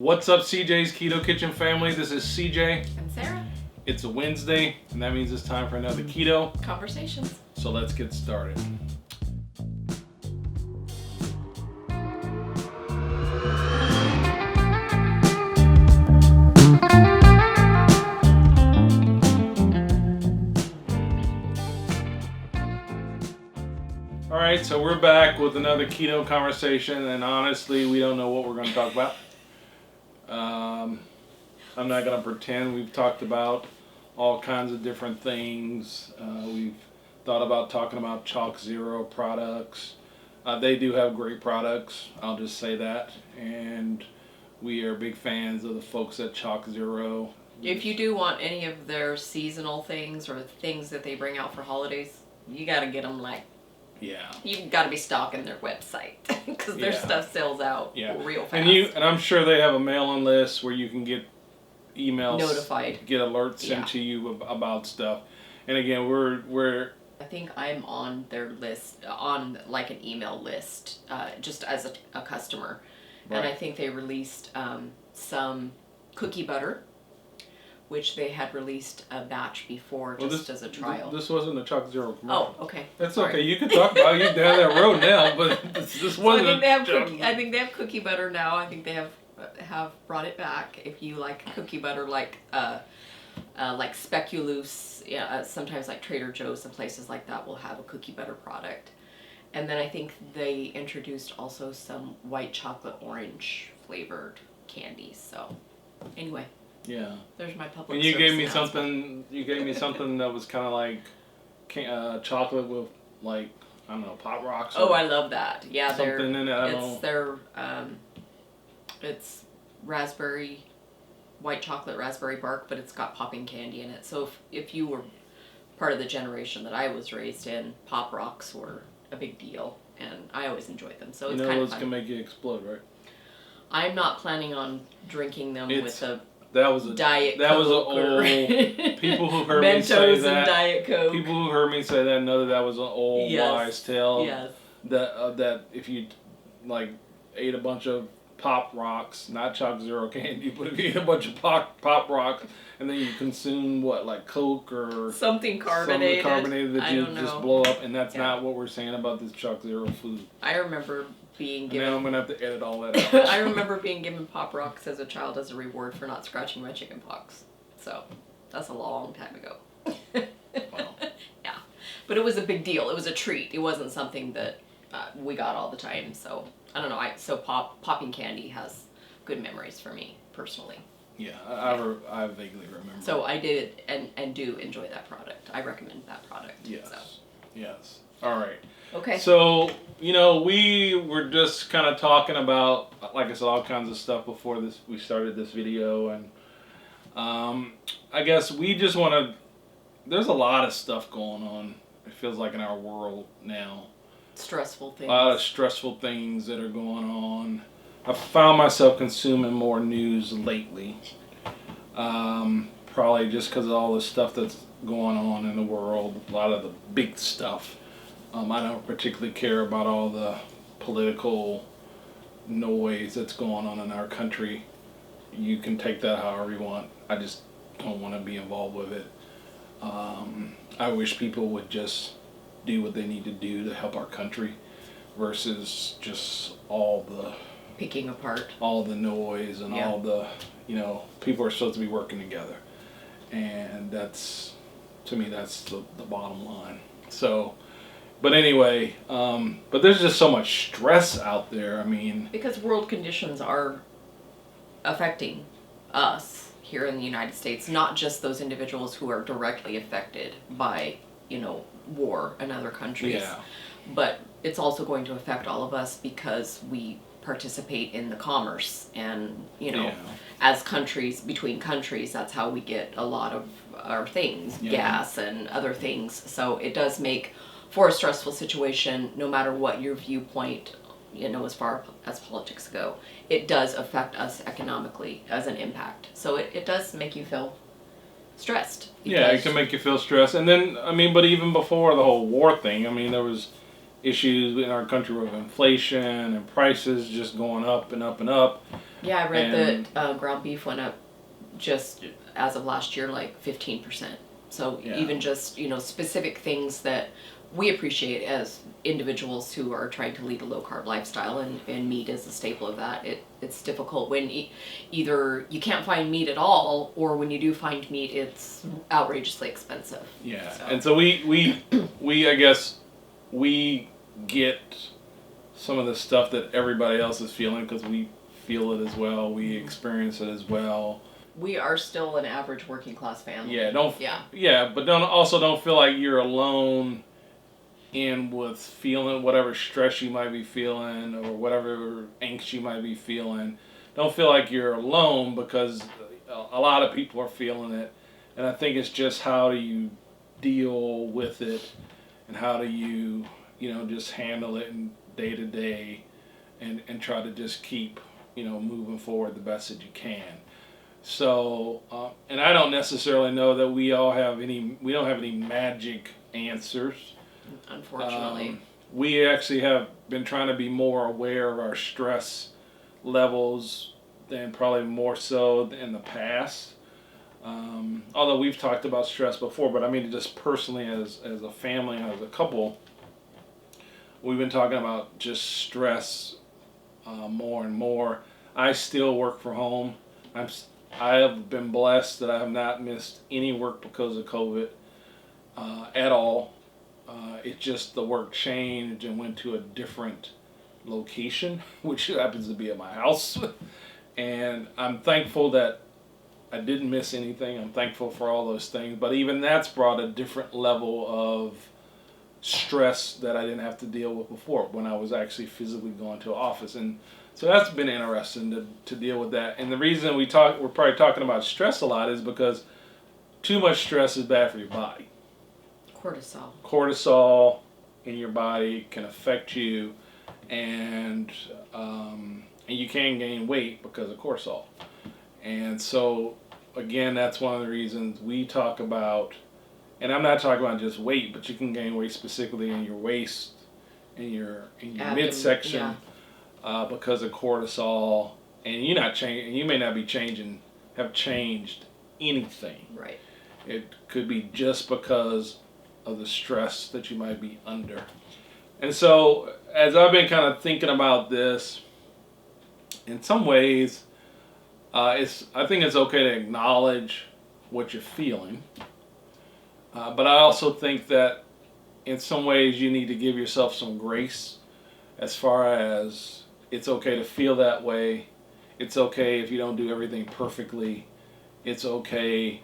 What's up, CJ's Keto Kitchen family? This is CJ. And Sarah. It's a Wednesday, and that means it's time for another Keto Conversations. So let's get started. All right, so we're back with another Keto Conversation, and honestly, we don't know what we're going to talk about. I'm not going to pretend. We've talked about all kinds of different things. We've thought about talking about Chalk Zero products. They do have great products, I'll just say that. And we are big fans of the folks at Chalk Zero. If you do want any of their seasonal things or things that they bring out for holidays, you got to get them you've got to be stalking their website because their stuff sells out real fast. And I'm sure they have a mailing list where you can get emails, notified, get alerts sent to you about stuff. And again, we're I think I'm on their list, on like an email list, just as a customer. Right. And I think they released some cookie butter, which they had released a batch before as a trial. This wasn't a Chalk Zero commercial. Oh, okay. That's sorry. Okay. You can talk about you down that road now, but this wasn't. I think they have cookie butter now. I think they have brought it back. If you like cookie butter, like Speculoos, sometimes like Trader Joe's and places like that will have a cookie butter product. And then I think they introduced also some white chocolate orange flavored candies. So, anyway. Yeah. There's my public. And you gave me something. You gave me something that was kind of like chocolate with like I don't know Pop Rocks. Oh, I love that. Yeah, something in it. It's raspberry, white chocolate raspberry bark, but it's got popping candy in it. So if you were part of the generation that I was raised in, Pop Rocks were a big deal, and I always enjoyed them. So it's kind of fun. Can make you explode, right? I'm not planning on drinking them with a. That was a Diet Coke. That was an old. People who heard me say Mentos and Diet Coke. People who heard me say that know that was an old wise tale. Yes. That if you like ate a bunch of Pop Rocks, not Chalk Zero candy, but if you ate a bunch of Pop Rocks and then you consume like Coke or something carbonated that you just blow up, and that's not what we're saying about this Chalk Zero food. I remember being given. Now I'm gonna have to edit all that out. I remember being given Pop Rocks as a child as a reward for not scratching my chicken pox. So that's a long time ago. Wow. Yeah, but it was a big deal. It was a treat. It wasn't something that we got all the time. So I don't know. Popping candy has good memories for me personally. Yeah, I vaguely remember. So I did and do enjoy that product. I recommend that product. Yes. So. Yes. All right. Okay. So, we were just kind of talking about, like I said, all kinds of stuff before we started this video, and I guess we just want to. There's a lot of stuff going on. It feels like in our world now. Stressful things. A lot of stressful things that are going on. I found myself consuming more news lately. Probably just because of all the stuff that's going on in the world. A lot of the big stuff. I don't particularly care about all the political noise that's going on in our country. You can take that however you want. I just don't want to be involved with it. I wish people would just do what they need to do to help our country versus just all the picking apart, all the noise and all the, people are supposed to be working together. And that's, to me, that's the bottom line. So, but anyway, but there's just so much stress out there. I mean, because world conditions are affecting us here in the United States, not just those individuals who are directly affected by, war in other countries. Yeah. But it's also going to affect all of us because we participate in the commerce and, as countries, between countries, that's how we get a lot of our things, gas and other things. So it does make for a stressful situation, no matter what your viewpoint, as far as politics go, it does affect us economically as an impact. So it does make you feel stressed. Yeah, it can make you feel stressed. And then, but even before the whole war thing, there was issues in our country with inflation and prices just going up and up and up. Yeah, I read And that ground beef went up just as of last year, like 15%. So yeah, even just, specific things that we appreciate as individuals who are trying to lead a low carb lifestyle, and meat is a staple of that. It's difficult when either you can't find meat at all, or when you do find meat, it's outrageously expensive. yeah. So. And so we I guess we get some of the stuff that everybody else is feeling because we feel it as well. We experience it as well. We are still an average working class family. Yeah, but don't feel like you're alone in with feeling whatever stress you might be feeling or whatever angst you might be feeling. Don't feel like you're alone because a lot of people are feeling it, and I think it's just how do you deal with it and how do you just handle it in day to day and try to just keep moving forward the best that you can. So, and I don't necessarily know that we don't have any magic answers. Unfortunately. We actually have been trying to be more aware of our stress levels than probably more so in the past. Although we've talked about stress before, but I mean just personally as a family and as a couple, we've been talking about just stress more and more. I still work from home. I have been blessed that I have not missed any work because of COVID at all. It just the work changed and went to a different location, which happens to be at my house. And I'm thankful that I didn't miss anything. I'm thankful for all those things. But even that's brought a different level of stress that I didn't have to deal with before when I was actually physically going to an office. And so that's been interesting to deal with that. And the reason we're probably talking about stress a lot is because too much stress is bad for your body. Cortisol in your body can affect you, and you can gain weight because of cortisol. And so, again, that's one of the reasons we talk about, and I'm not talking about just weight, but you can gain weight specifically in your waist, in your midsection, because of cortisol, and you may not have changed anything. Right. It could be just because of the stress that you might be under. And so, as I've been kind of thinking about this, in some ways, I think it's okay to acknowledge what you're feeling. But I also think that in some ways you need to give yourself some grace as far as it's okay to feel that way. It's okay if you don't do everything perfectly. It's okay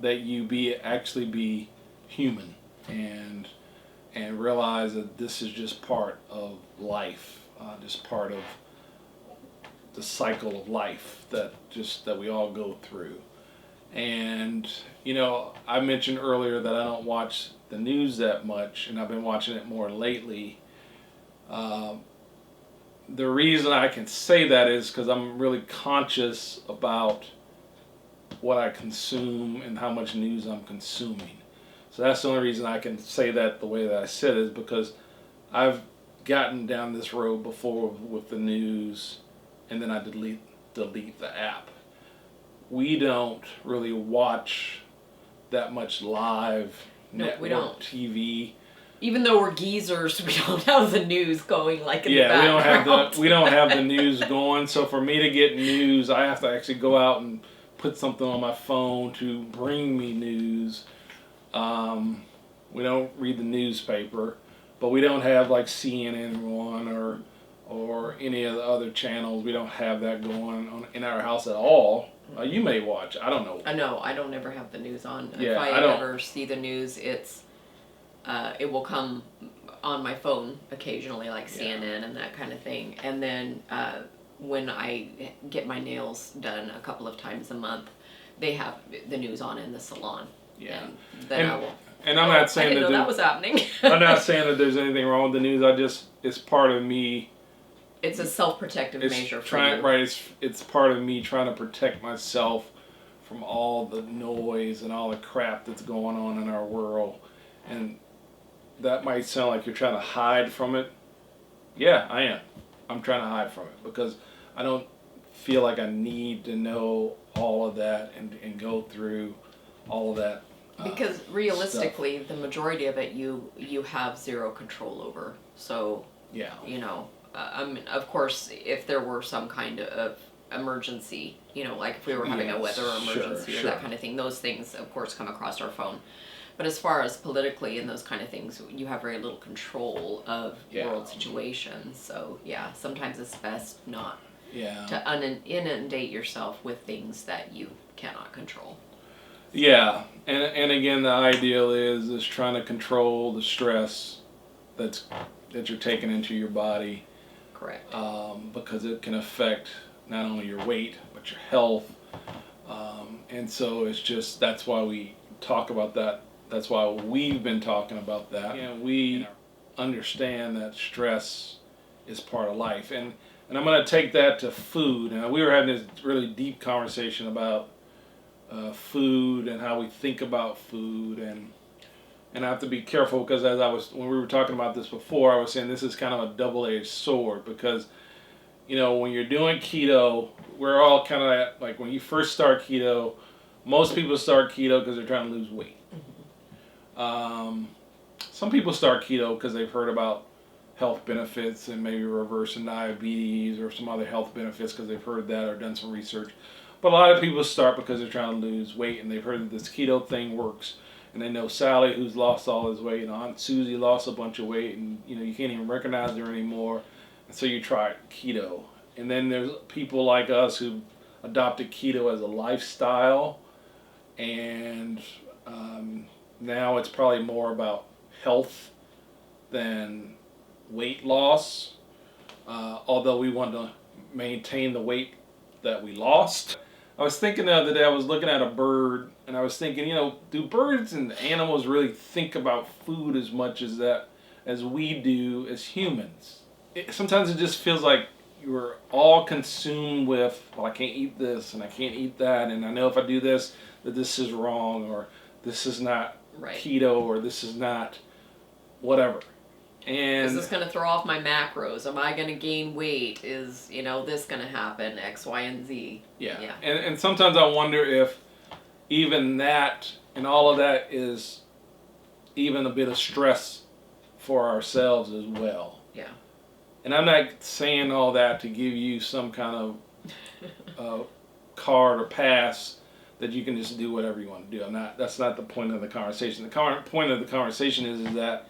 that you actually be human and realize that this is just part of life, just part of the cycle of life that we all go through. And I mentioned earlier that I don't watch the news that much, and I've been watching it more lately. The reason I can say that is because I'm really conscious about what I consume and how much news I'm consuming. So that's the only reason I can say that the way that I said it, is because I've gotten down this road before with the news, and then I delete the app. We don't really watch that much live network TV. Even though we're geezers, we don't have the news going like in the background. we don't have the news going. So for me to get news, I have to actually go out and put something on my phone to bring me news. We don't read the newspaper, but we don't have like CNN or any of the other channels. We don't have that going on in our house at all. You may watch. I don't know. I know. I don't ever have the news on. Yeah, if I ever see the news, it will come on my phone occasionally, like CNN and that kind of thing. And then when I get my nails done a couple of times a month, they have the news on in the salon. Yeah. And then I will. And I'm not saying I didn't know that was happening. I'm not saying that there's anything wrong with the news. It's part of me. It's a self-protective measure for you. Right. It's part of me trying to protect myself from all the noise and all the crap that's going on in our world. And that might sound like you're trying to hide from it. Yeah, I am. I'm trying to hide from it because I don't feel like I need to know all of that and go through all of that. Because realistically, the majority of it you have zero control over. So Yeah. you know, I mean, of course, if there were some kind of emergency, you know, like if we were having a weather emergency or that kind of thing, those things, of course, come across our phone. But as far as politically and those kind of things, you have very little control of world situations. So yeah, sometimes it's best not to inundate yourself with things that you cannot control. Yeah, and again, the ideal is trying to control the stress that you're taking into your body. Correct. Because it can affect not only your weight but your health, and so it's just that's why we talk about that. That's why we've been talking about that. And we understand that stress is part of life, and I'm going to take that to food. And we were having this really deep conversation about food and how we think about food, and I have to be careful because when we were talking about this before, I was saying this is kind of a double-edged sword because, you know, when you're doing keto, we're all kind of at, like when you first start keto, most people start keto because they're trying to lose weight. Some people start keto because they've heard about health benefits and maybe reversing diabetes or some other health benefits because they've heard that or done some research. But a lot of people start because they're trying to lose weight and they've heard that this keto thing works. And they know Sally, who's lost all his weight, and Aunt Susie lost a bunch of weight, and you know you can't even recognize her anymore. And so you try keto. And then there's people like us who adopted keto as a lifestyle, and now it's probably more about health than weight loss. Although we want to maintain the weight that we lost. I was thinking the other day, I was looking at a bird, and I was thinking, you know, do birds and animals really think about food as much as we do as humans? Sometimes it just feels like you're all consumed with, well, I can't eat this, and I can't eat that, and I know if I do this, that this is wrong, or this is not keto, or this is not whatever. And is this going to throw off my macros? Am I going to gain weight? Is, you know, this going to happen? X, Y, and Z. Yeah. And sometimes I wonder if even that and all of that is even a bit of stress for ourselves as well. Yeah. And I'm not saying all that to give you some kind of card or pass that you can just do whatever you want to do. That's not the point of the conversation. The point of the conversation is that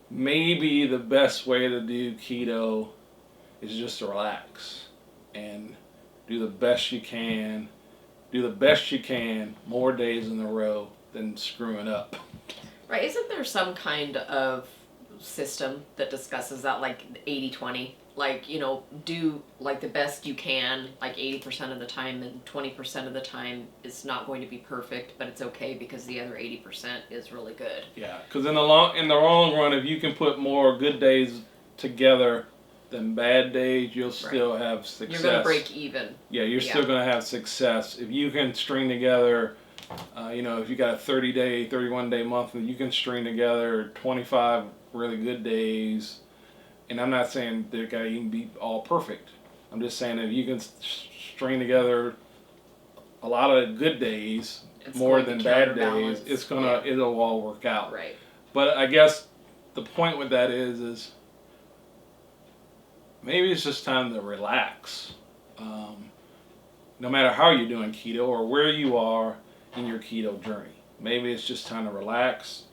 maybe the best way to do keto is just to relax and do the best you can. Do the best you can more days in a row than screwing up. Right. Isn't there some kind of system that discusses that, like 80-20? Like, you know, do like the best you can, like 80% of the time, and 20% of the time is not going to be perfect, but it's okay because the other 80% is really good. Yeah, because in the long run, if you can put more good days together than bad days, you'll still have success. You're going to break even. Yeah, you're still going to have success. If you can string together, you know, if you got a 30-day, 31-day month, and you can string together 25 really good days. And I'm not saying they're going to even be all perfect. I'm just saying if you can string together a lot of good days, more than bad days, it'll all work out. Right. But I guess the point with that is maybe it's just time to relax. No matter how you're doing keto or where you are in your keto journey, maybe it's just time to relax.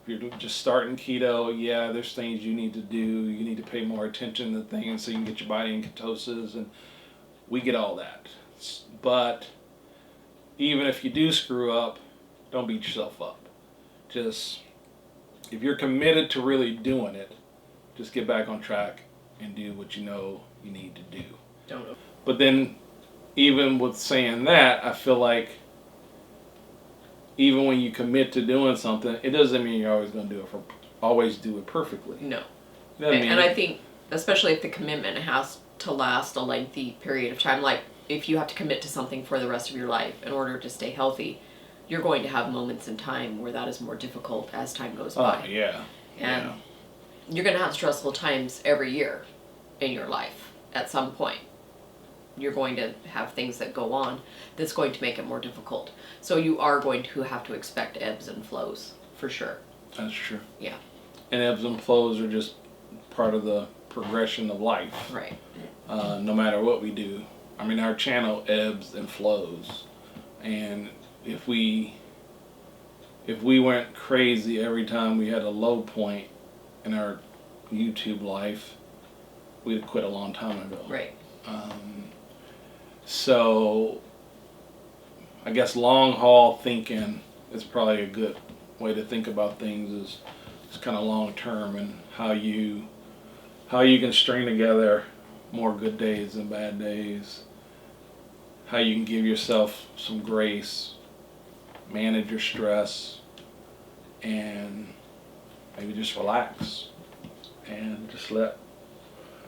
If you're just starting keto, yeah, there's things you need to do. You need to pay more attention to things so you can get your body in ketosis, and we get all that. But even if you do screw up, don't beat yourself up. Just, if you're committed to really doing it, just get back on track and do what you know you need to do. But then, even with saying that, I feel like even when you commit to doing something, it doesn't mean you're always going to do it perfectly. No. And I think, especially if the commitment has to last a lengthy period of time, like if you have to commit to something for the rest of your life in order to stay healthy, you're going to have moments in time where that is more difficult as time goes by. Oh, yeah. And you're going to have stressful times every year. in your life at some point. You're going to have things that go on that's going to make it more difficult. So you are going to have to expect ebbs and flows, for sure. That's true. Yeah. And ebbs and flows are just part of the progression of life. Right. No matter what we do. I mean, our channel ebbs and flows. And if we went crazy every time we had a low point in our YouTube life, we'd have quit a long time ago. Right. So I guess long haul thinking is probably a good way to think about things, is kind of long term, and how you can string together more good days than bad days, how you can give yourself some grace, manage your stress, and maybe just relax and just let.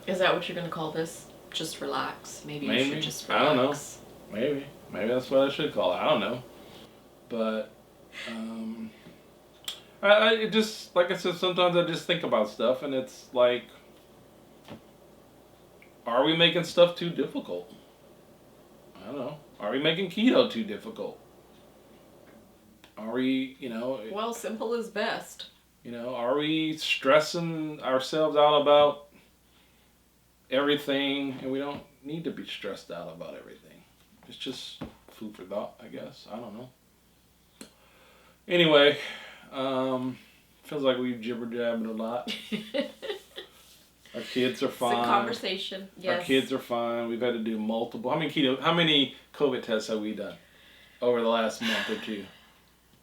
Is that what you're going to call this? Just relax? Maybe you should just relax. I don't know. Maybe that's what I should call it. I don't know. But I just, like I said, sometimes I just think about stuff, and it's like, are we making stuff too difficult? I don't know. Are we making keto too difficult? Are we, Well, simple is best. Are we stressing ourselves out about everything, and we don't need to be stressed out about everything? It's just food for thought, I guess. I don't know. Anyway, feels like we've jibber-jabbed a lot. Our kids are fine. It's a conversation. Yes. Our kids are fine. We've had to do multiple. How many COVID tests have we done over the last month or two?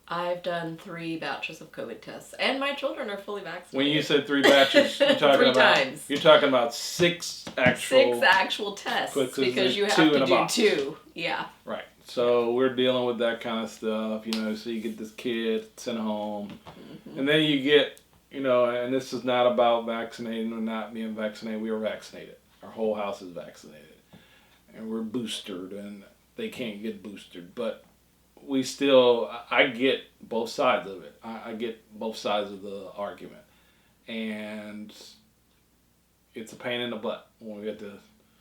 I've done 3 batches of COVID tests, and my children are fully vaccinated. When you said 3 batches, you're talking 3 about times. You're talking about 6 actual tests, because you have two to in a do box. 2. Yeah. Right. So we're dealing with that kind of stuff, so you get this kid sent home, and then you get, and this is not about vaccinating or not being vaccinated. We are vaccinated. Our whole house is vaccinated, and we're boosted, and they can't get boosted, but we still, I get both sides of it. I get both sides of the argument. And it's a pain in the butt when we get to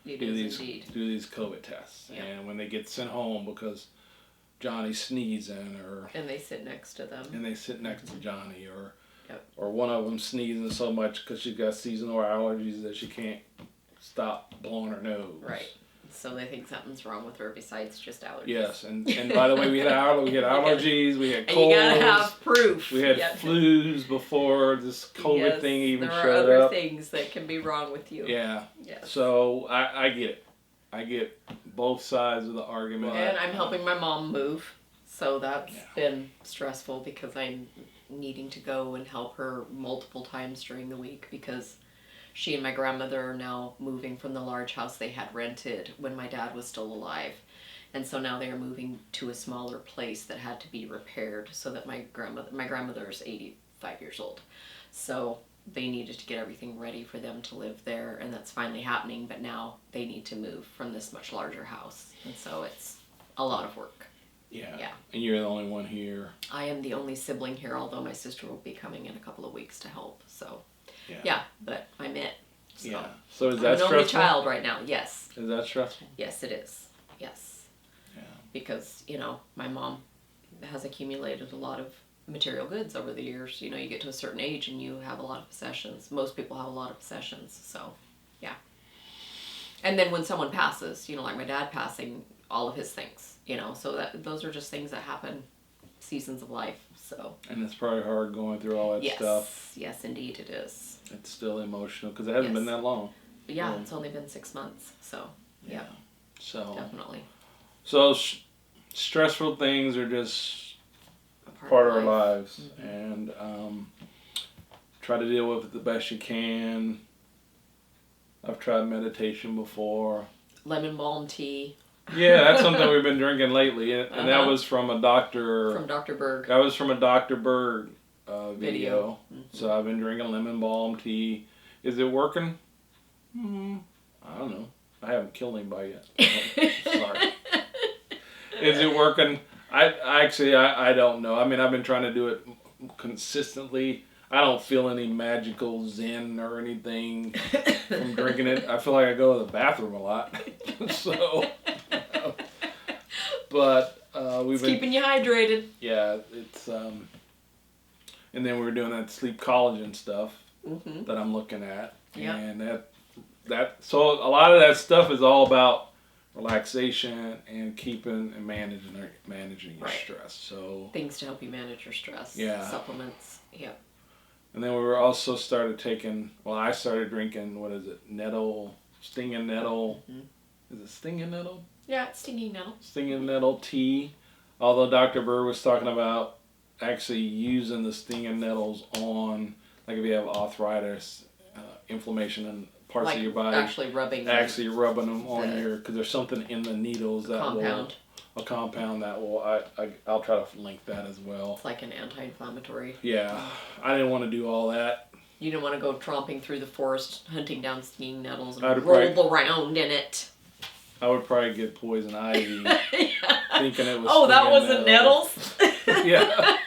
do these COVID tests. Yep. And when they get sent home because Johnny's sneezing, and they sit next to them. And they sit next to Johnny, or Yep. or one of them sneezing so much because she's got seasonal allergies that she can't stop blowing her nose. Right. So they think something's wrong with her besides just allergies. Yes, and by the way, we had allergies, we had colds. And you gotta have proof. We had flus before this COVID thing even showed up. There are other things that can be wrong with you. Yeah. Yes. So I get it. I get both sides of the argument. And I'm helping my mom move, so that's been stressful because I'm needing to go and help her multiple times during the week because she and my grandmother are now moving from the large house they had rented when my dad was still alive. And so now they are moving to a smaller place that had to be repaired so that my grandmother is 85 years old. So they needed to get everything ready for them to live there, and that's finally happening, but now they need to move from this much larger house. And so it's a lot of work. Yeah. And you're the only one here. I am the only sibling here, although my sister will be coming in a couple of weeks to help, so... Yeah, but I'm it. So. Yeah. So is that stressful? I'm an only child right now, yes. Is that stressful? Yes, it is. Yes. Yeah. Because, my mom has accumulated a lot of material goods over the years. You get to a certain age and you have a lot of possessions. Most people have a lot of possessions, so, yeah. And then when someone passes, like my dad passing, all of his things, so those are just things that happen, seasons of life, so. And it's probably hard going through all that stuff. Yes, indeed it is. It's still emotional because it hasn't been that long. Yeah, it's only been 6 months, so yeah. So definitely. So stressful things are just part of our lives, and try to deal with it the best you can. I've tried meditation before. Lemon balm tea. Yeah, that's something we've been drinking lately, and that was from a doctor. From Dr. Berg. That was from a Dr. Berg video. So I've been drinking lemon balm tea. Is it working? I don't know. I haven't killed anybody yet. Sorry. Is it working? I don't know. I mean, I've been trying to do it consistently. I don't feel any magical zen or anything from drinking it. I feel like I go to the bathroom a lot. So, but we've been keeping you hydrated. Yeah, it's and then we were doing that sleep collagen stuff that I'm looking at, and so a lot of that stuff is all about relaxation and keeping and managing your stress. So things to help you manage your stress. Yeah. Supplements. Yeah. And then we were also started I started drinking, what is it, stinging nettle. Is it stinging nettle? Yeah, it's stinging nettle. Stinging nettle tea. Although Dr. Berg was talking about actually using the stinging nettles on, like if you have arthritis, inflammation in parts of your body. Actually rubbing them on because there's something in the needles that compound. A compound that will, I'll try to link that as well. It's like an anti-inflammatory. Yeah, I didn't want to do all that. You didn't want to go tromping through the forest, hunting down stinging nettles and roll around in it. I would probably get poison ivy, thinking it was. Oh, that wasn't nettles. Yeah.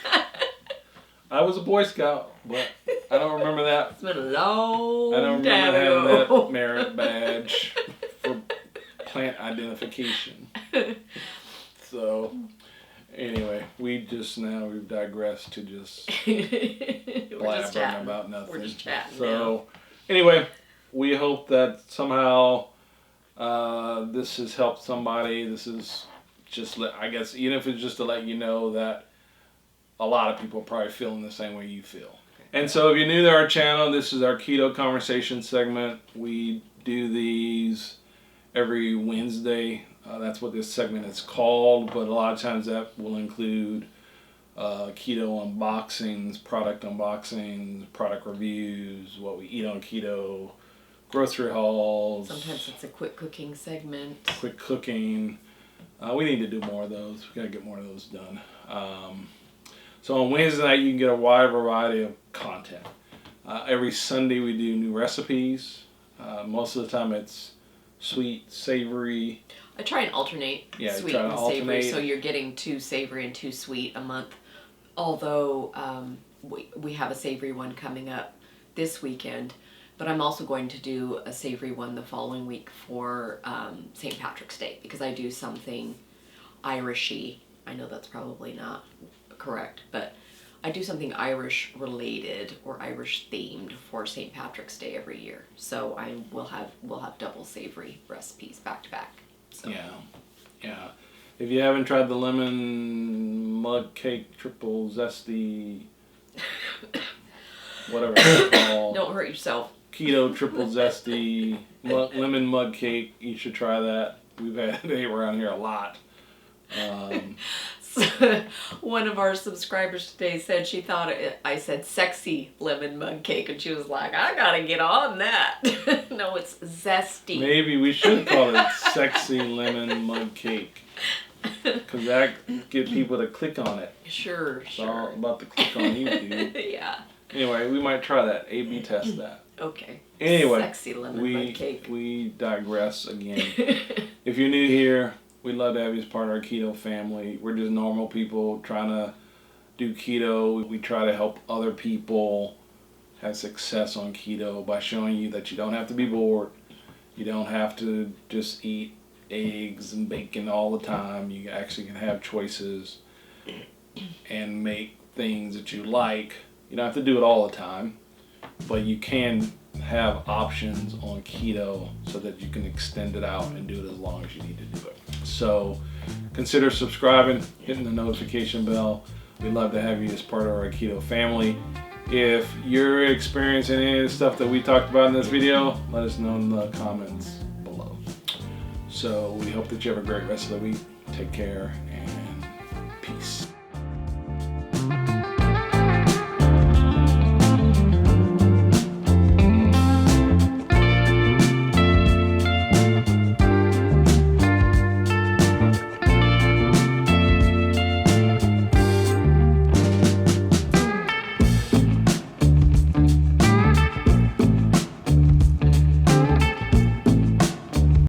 I was a Boy Scout, but I don't remember that. It's been a long I don't time remember having ago. that merit badge for plant identification. So, anyway, we've digressed to just blabbering about nothing. We're just chatting. So, anyway, we hope that somehow this has helped somebody. This is just, I guess, even if it's just to let you know that a lot of people are probably feeling the same way you feel. And so if you're new to our channel, this is our Keto Conversation segment. We do these every Wednesday. That's what this segment is called, but a lot of times that will include keto unboxings, product reviews, what we eat on keto, grocery hauls. Sometimes it's a quick cooking segment. Quick cooking. We need to do more of those. We got to get more of those done. So on Wednesday night, you can get a wide variety of content. Every Sunday, we do new recipes. Most of the time, it's sweet, savory. I try and alternate sweet and savory, so you're getting 2 savory and 2 sweet a month. Although we have a savory one coming up this weekend, but I'm also going to do a savory one the following week for St. Patrick's Day, because I do something Irishy. I know that's probably not correct, but I do something Irish related or Irish themed for St. Patrick's Day every year. So we'll have double savory recipes back to back. So. Yeah. If you haven't tried the lemon mug cake triple zesty, whatever it's called. Don't hurt yourself. Keto triple zesty lemon mug cake. You should try that. We've had it around here a lot. One of our subscribers today said she thought I said sexy lemon mug cake, and she was like, I gotta get on that. No, it's zesty. Maybe we should call it sexy lemon mug cake, because that get people to click on it. Sure. It's all about the click on YouTube. Yeah. Anyway, we might try that. A/B test that. Okay. Anyway, sexy lemon mug cake. We digress again. If you're new here, we'd love to have you as part of our keto family. We're just normal people trying to do keto. We try to help other people have success on keto by showing you that you don't have to be bored. You don't have to just eat eggs and bacon all the time. You actually can have choices and make things that you like. You don't have to do it all the time, but you can have options on keto so that you can extend it out and do it as long as you need to do it. So consider subscribing, hitting the notification bell. We'd love to have you as part of our keto family. If you're experiencing any of the stuff that we talked about in this video, let us know in the comments below. So we hope that you have a great rest of the week. Take care and peace.